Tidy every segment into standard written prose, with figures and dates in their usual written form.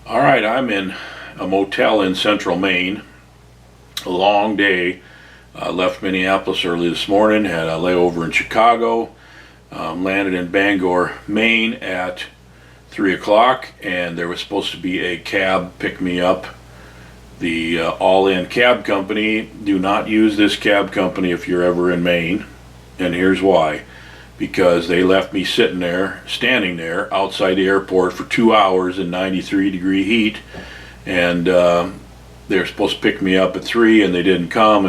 All right, I'm in a motel in central Maine. A long day. Left Minneapolis early this morning, had a layover in Chicago, landed in Bangor, Maine at 3 o'clock, and there was supposed to be a cab pick me up. The all-in cab company, do not use this cab company if you're ever in Maine, and here's why. Because they left me standing there outside the airport for 2 hours in 93-degree heat, and they were supposed to pick me up at 3, and they didn't come.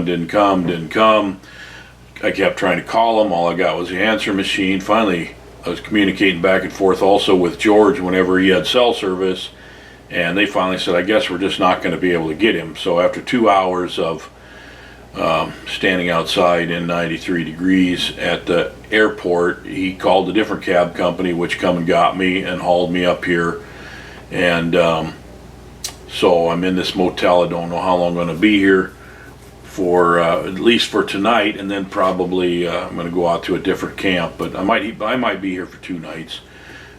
I kept trying to call them. All I got was the answer machine. Finally, I was communicating back and forth also with George whenever he had cell service, and they finally said, I guess we're just not going to be able to get him. So after 2 hours of standing outside in 93 degrees at the airport, he called a different cab company, which come and got me and hauled me up here. And so I'm in this motel. I don't know how long I'm going to be here for, at least for tonight, and then probably I'm going to go out to a different camp. But I might be here for 2 nights.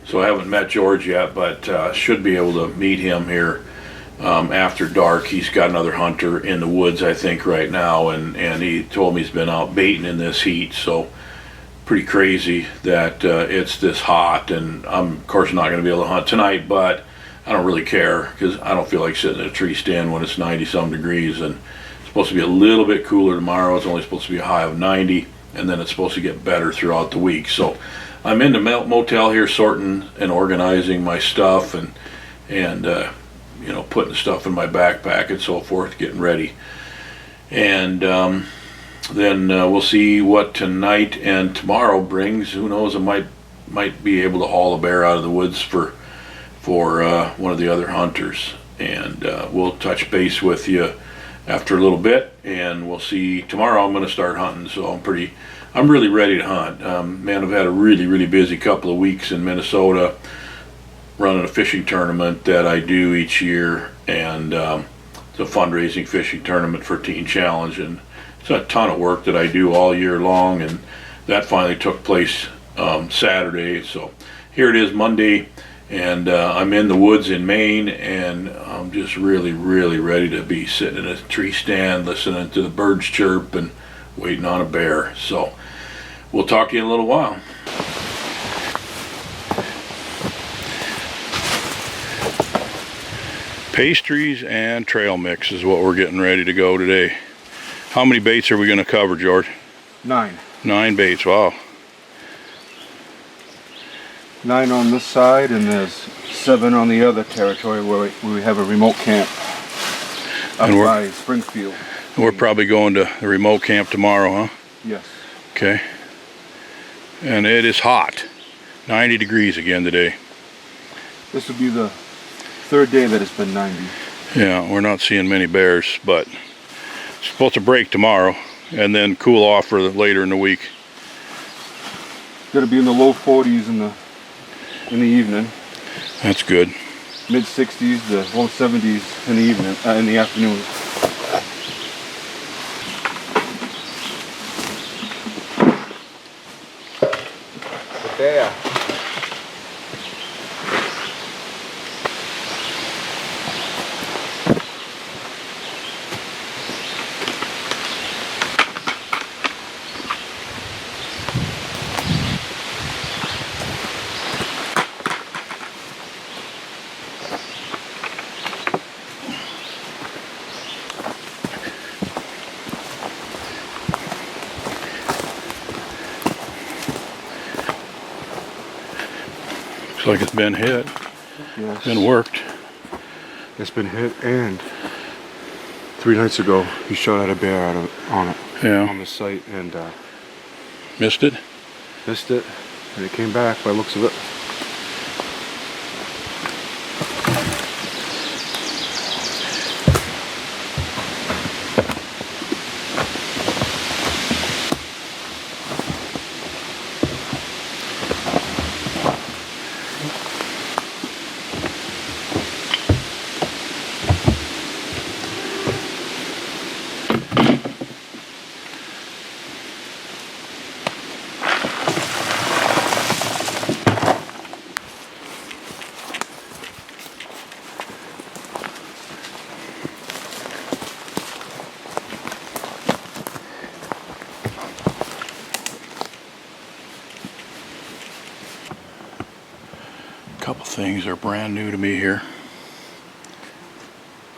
So I haven't met George yet, but should be able to meet him here after dark. He's got another hunter in the woods, I think, right now, and he told me he's been out baiting in this heat. So pretty crazy that it's this hot, and I'm of course not going to be able to hunt tonight, but I don't really care because I don't feel like sitting in a tree stand when it's 90-some degrees, and it's supposed to be a little bit cooler tomorrow. It's only supposed to be a high of 90, and then it's supposed to get better throughout the week. So I'm in the motel here sorting and organizing my stuff, and you know, putting stuff in my backpack and so forth, getting ready. And then we'll see what tonight and tomorrow brings. Who knows, I might be able to haul a bear out of the woods for one of the other hunters. And we'll touch base with you after a little bit, and we'll see. Tomorrow I'm going to start hunting, so I'm really ready to hunt. Man, I've had a really busy couple of weeks in Minnesota, running a fishing tournament that I do each year, and it's a fundraising fishing tournament for Teen Challenge, and it's a ton of work that I do all year long, and that finally took place Saturday. So here it is, Monday, and I'm in the woods in Maine, and I'm just really ready to be sitting in a tree stand listening to the birds chirp and waiting on a bear. So we'll talk to you in a little while. Pastries and trail mix is what we're getting ready to go today. How many baits are we going to cover, George? 9. 9 baits, wow. 9 on this side, and there's 7 on the other territory where we have a remote camp up by Springfield. We're probably going to the remote camp tomorrow, huh? Yes. Okay. And it is hot. 90 degrees again today. This will be the 3rd day that it's been 90. Yeah, we're not seeing many bears, but it's supposed to break tomorrow and then cool off for later in the week. Going to be in the low 40s in the evening. That's good. Mid 60s to low 70s in the evening, in the afternoon. The bear. Looks like it's been hit. Yes. Been worked. It's been hit, and 3 nights ago he shot at a bear on the site, and Missed it? missed it, and it came back by the looks of it. things are brand new to me here.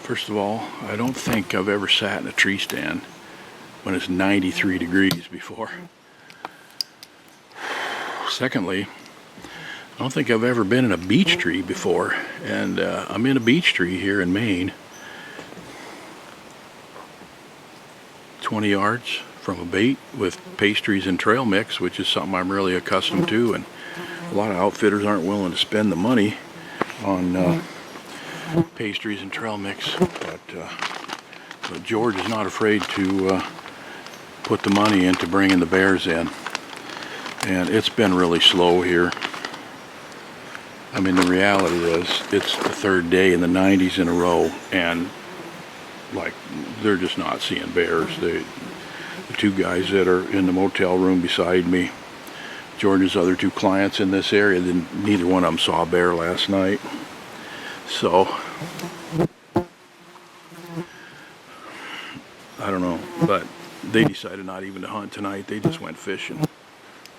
First of all, I don't think I've ever sat in a tree stand when it's 93 degrees before. Secondly, I don't think I've ever been in a beech tree before, and I'm in a beech tree here in Maine, 20 yards from a bait with pastries and trail mix, which is something I'm really accustomed to, and a lot of outfitters aren't willing to spend the money on pastries and trail mix, but George is not afraid to put the money into bringing the bears in, and it's been really slow here. I mean, the reality is it's the third day in the 90s in a row, and like they're just not seeing bears. The two guys that are in the motel room beside me, George's other two clients in this area, then neither one of them saw a bear last night. So I don't know, but they decided not even to hunt tonight. They just went fishing.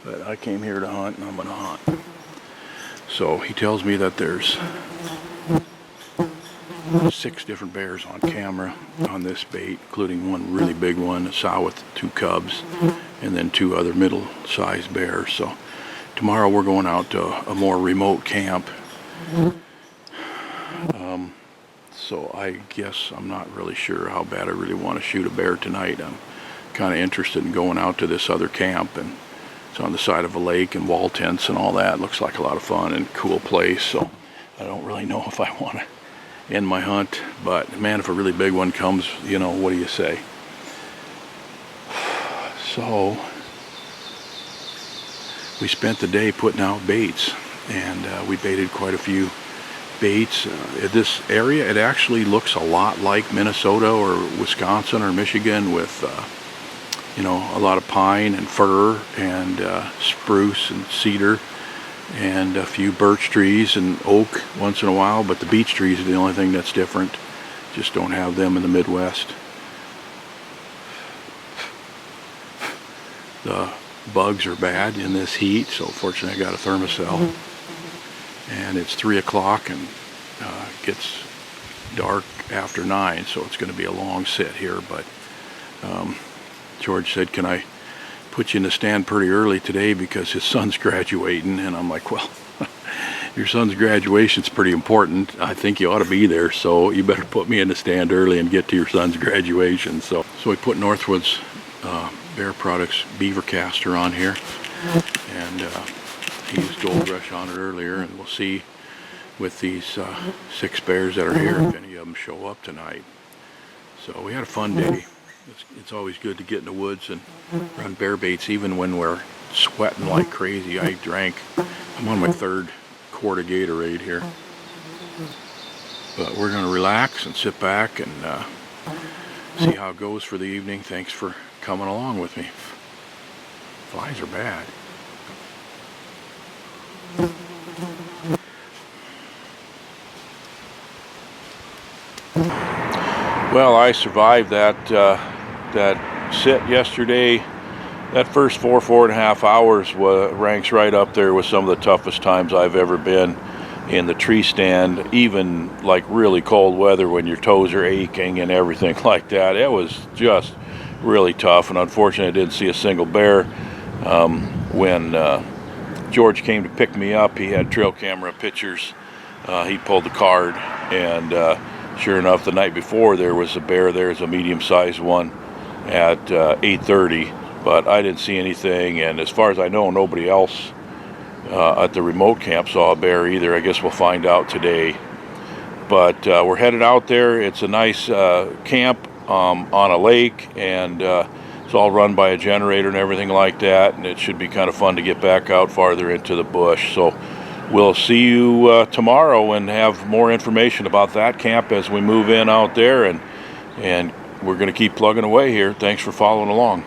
But I came here to hunt, and I'm gonna hunt. So he tells me that there's 6 different bears on camera on this bait, including one really big one, a sow with 2 cubs, and then 2 other middle-sized bears. So tomorrow we're going out to a more remote camp. So I guess I'm not really sure how bad I really want to shoot a bear tonight. I'm kind of interested in going out to this other camp, and it's on the side of a lake and wall tents and all that. Looks like a lot of fun and cool place. So I don't really know if I want to end my hunt, but man, if a really big one comes, you know, what do you say? So we spent the day putting out baits, and we baited quite a few baits. This area, it actually looks a lot like Minnesota or Wisconsin or Michigan, with you know, a lot of pine and fir and spruce and cedar and a few birch trees and oak once in a while, but the beech trees are the only thing that's different. Just don't have them in the Midwest. The bugs are bad in this heat, so fortunately I got a thermocell. And it's 3 o'clock, and it gets dark after 9, so it's going to be a long sit here. But George said, can I put you in the stand pretty early today because his son's graduating? And I'm like, well, your son's graduation's pretty important. I think you ought to be there, so you better put me in the stand early and get to your son's graduation. So we put Northwood's Bear Products Beaver Caster on here, and he used Gold Rush on it earlier, and we'll see with these 6 bears that are here if any of them show up tonight. So we had a fun day. It's always good to get in the woods and run bear baits, even when we're sweating like crazy. I'm on my 3rd quart of Gatorade here. But we're going to relax and sit back and see how it goes for the evening. Thanks for coming along with me. Flies are bad. Well, I survived that sit yesterday. That first 4.5 hours ranks right up there with some of the toughest times I've ever been in the tree stand, even like really cold weather when your toes are aching and everything like that. It was just really tough, and unfortunately I didn't see a single bear. When George came to pick me up, he had trail camera pictures. He pulled the card, and sure enough, the night before there was a bear. There's a medium-sized one at 8:30, but I didn't see anything, and as far as I know, nobody else at the remote camp saw a bear either. I guess we'll find out today. But we're headed out there. It's a nice camp on a lake, and it's all run by a generator and everything like that, and it should be kind of fun to get back out farther into the bush. So we'll see you tomorrow and have more information about that camp as we move in out there, and we're going to keep plugging away here. Thanks for following along.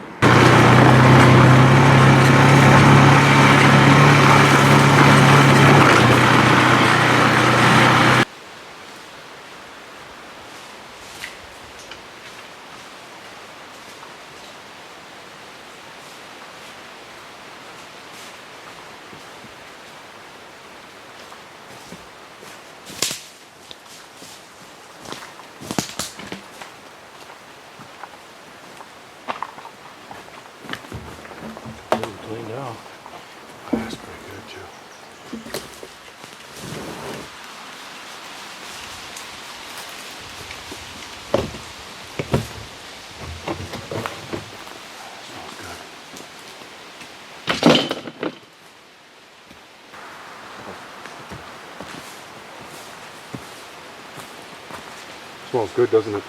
Smells good, doesn't it?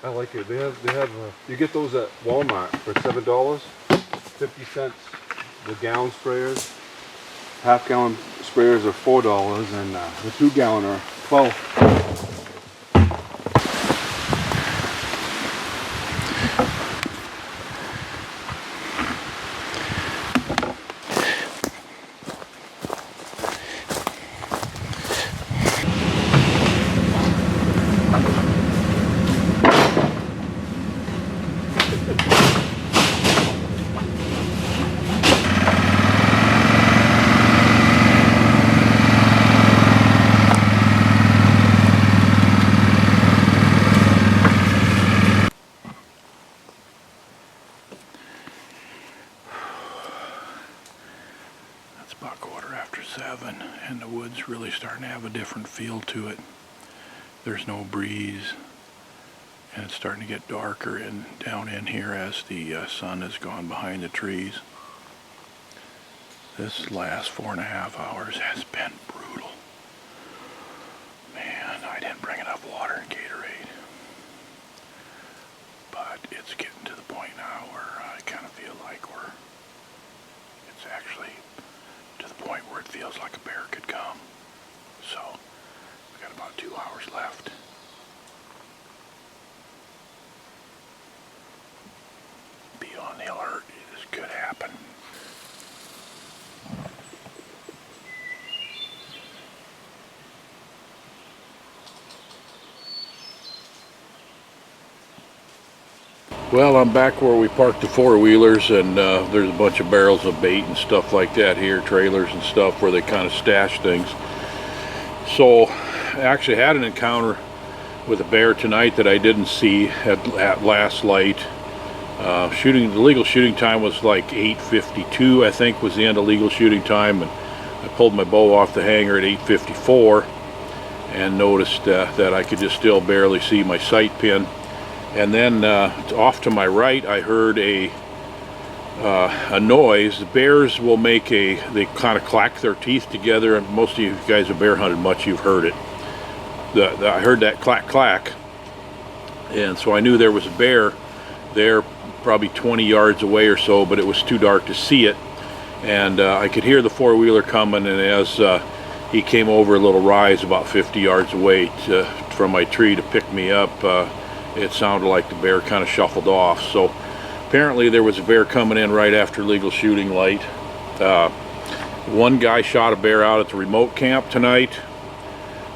I like it. They have you get those at Walmart for $7, 50 cents. The gallon sprayers, half-gallon sprayers are $4, and the 2-gallon are $12. It's about 7:15, and the wood's really starting to have a different feel to it. There's no breeze, and it's starting to get darker down in here as the sun has gone behind the trees. This last 4.5 hours has been brutal. Man, I didn't bring enough water and Gatorade. But it's getting to the point now where I kind of feel like it's actually to the point where it feels like a bear could come. So, we've got about 2 hours left. Be on the alert. This could happen. Well, I'm back where we parked the four-wheelers, and there's a bunch of barrels of bait and stuff like that here, trailers and stuff where they kind of stash things. So I actually had an encounter with a bear tonight that I didn't see at last light. The legal shooting time was like 8:52, I think, was the end of legal shooting time, and I pulled my bow off the hanger at 8:54 and noticed that I could just still barely see my sight pin. And then off to my right, I heard a noise. The bears will they kind of clack their teeth together, and most of you guys have bear hunted much, you've heard it. I heard that clack clack, and so I knew there was a bear there probably 20 yards away or so, but it was too dark to see it. And I could hear the four-wheeler coming, and as he came over a little rise about 50 yards away from my tree to pick me up, it sounded like the bear kind of shuffled off. So apparently there was a bear coming in right after legal shooting light. One guy shot a bear out at the remote camp tonight,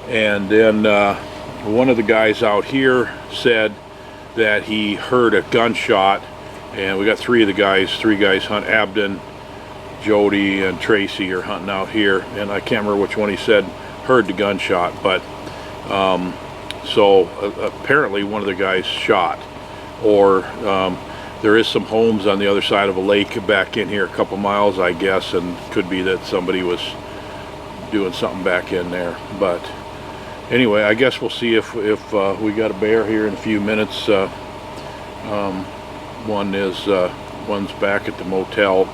and then one of the guys out here said that he heard a gunshot, and we got three guys hunt. Abden, Jody, and Tracy are hunting out here, and I can't remember which one he said heard the gunshot, but so apparently one of the guys shot, or there is some homes on the other side of a lake back in here a couple miles, I guess, and could be that somebody was doing something back in there. But anyway, I guess we'll see if we got a bear here in a few minutes. One's back at the motel,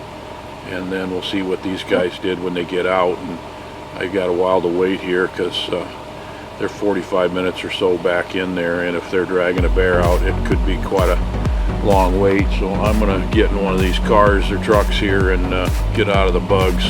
and then we'll see what these guys did when they get out. And I got a while to wait here because they're 45 minutes or so back in there, and if they're dragging a bear out, it could be quite a long wait. So I'm gonna get in one of these cars or trucks here and get out of the bugs.